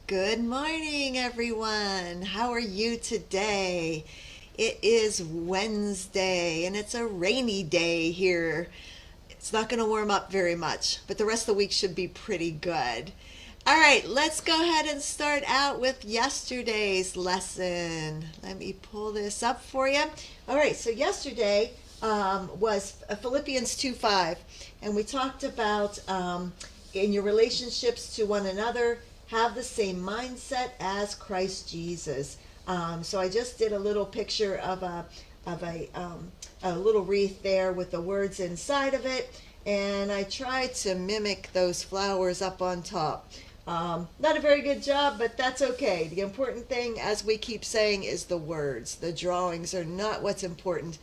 Good morning, everyone. How are you today? It is Wednesday and it's a rainy day here. It's not going to warm up very much, but the rest of the week should be pretty good. All right, let's go ahead and start out with yesterday's lesson. Let me pull this up for you. All right, so yesterday was Philippians 2:5, and we talked about in your relationships to one another, have the same mindset as Christ Jesus. So I just did a little picture of a little wreath there with the words inside of it, and I tried to mimic those flowers up on top. Not a very good job, but that's okay. The important thing, as we keep saying, is the words. The drawings are not what's important.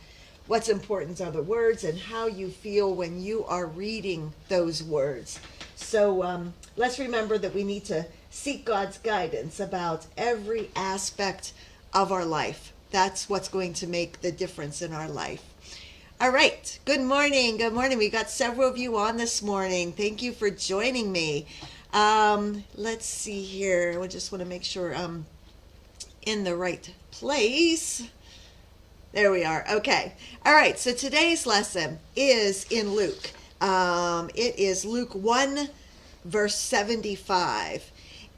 What's important are the words and how you feel when you are reading those words. So let's remember that we need to seek God's guidance about every aspect of our life. That's what's going to make the difference in our life. All right. Good morning. Good morning. We got several of you on this morning. Thank you for joining me. Let's see here. I just want to make sure I'm in the right place. There we are. Okay. All right. So today's lesson is in Luke. It is Luke 1, verse 75.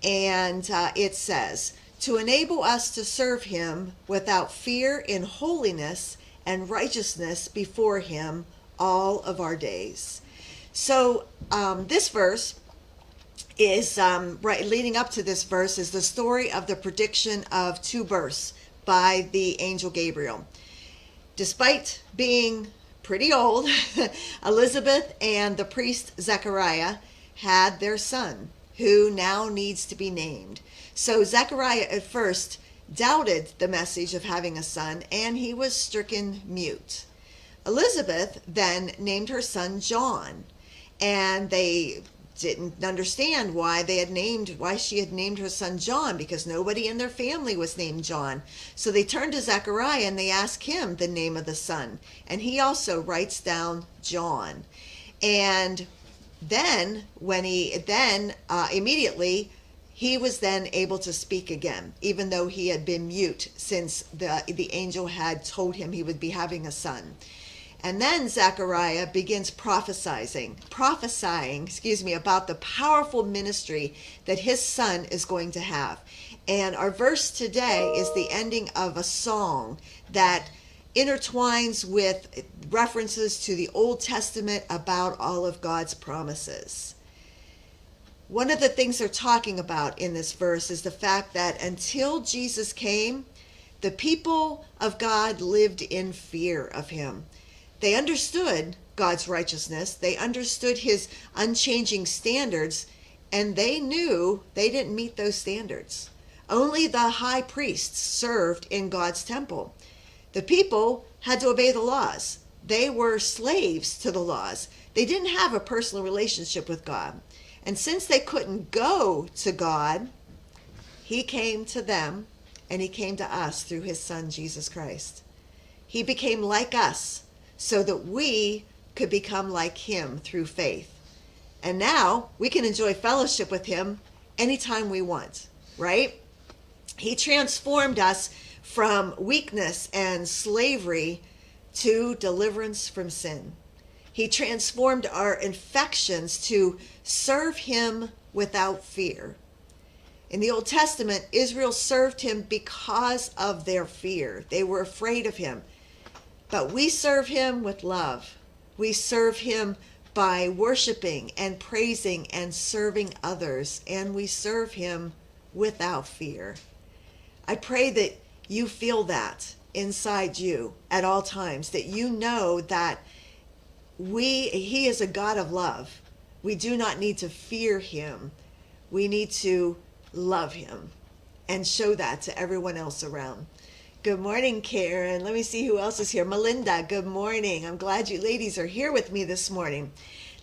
And it says, to enable us to serve him without fear in holiness and righteousness before him all of our days. So this verse is leading up to this verse is the story of the prediction of two births by the angel Gabriel. Despite being pretty old, Elizabeth and the priest Zechariah had their son, who now needs to be named. So Zechariah at first doubted the message of having a son, and he was stricken mute. Elizabeth then named her son John, and they didn't understand why she had named her son John, because nobody in their family was named John. So they turned to Zechariah and they asked him the name of the son, and he also writes down John. And then immediately he was then able to speak again, even though he had been mute since the angel had told him he would be having a son. And then Zechariah begins prophesying, about the powerful ministry that his son is going to have. And our verse today is the ending of a song that intertwines with references to the Old Testament about all of God's promises. One of the things they're talking about in this verse is the fact that until Jesus came, the people of God lived in fear of him. They understood God's righteousness. They understood his unchanging standards, and they knew they didn't meet those standards. Only the high priests served in God's temple. The people had to obey the laws. They were slaves to the laws. They didn't have a personal relationship with God. And since they couldn't go to God, he came to them, and he came to us through his son, Jesus Christ. He became like us so that we could become like him through faith. And now we can enjoy fellowship with him anytime we want, right? He transformed us from weakness and slavery to deliverance from sin. He transformed our infections to serve him without fear. In the Old Testament, Israel served him because of their fear. They were afraid of him. But we serve him with love. We serve him by worshiping and praising and serving others. And we serve him without fear. I pray that you feel that inside you at all times, that you know that he is a God of love. We do not need to fear him. We need to love him and show that to everyone else around. Good morning, Karen. Let me see who else is here. Melinda, good morning. I'm glad you ladies are here with me this morning.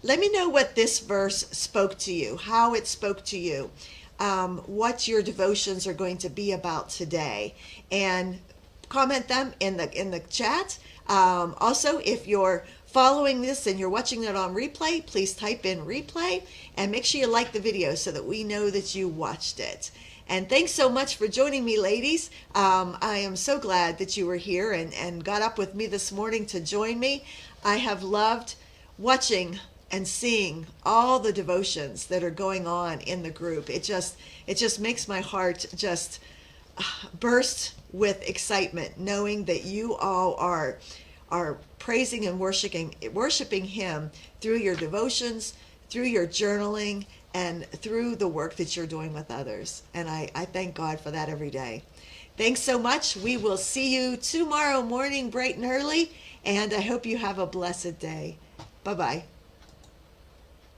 Let me know what this verse spoke to you, how it spoke to you, what your devotions are going to be about today, and comment them in the chat. Also, if you're following this and you're watching it on replay, please type in replay and make sure you like the video so that we know that you watched it. And thanks so much for joining me, ladies. I am so glad that you were here and got up with me this morning to join me. I have loved watching and seeing all the devotions that are going on in the group. It just makes my heart just burst with excitement, knowing that you all are praising and worshiping Him through your devotions, through your journaling, and through the work that you're doing with others. And I thank God for that every day. Thanks so much. We will see you tomorrow morning bright and early, and I hope you have a blessed day. Bye-bye.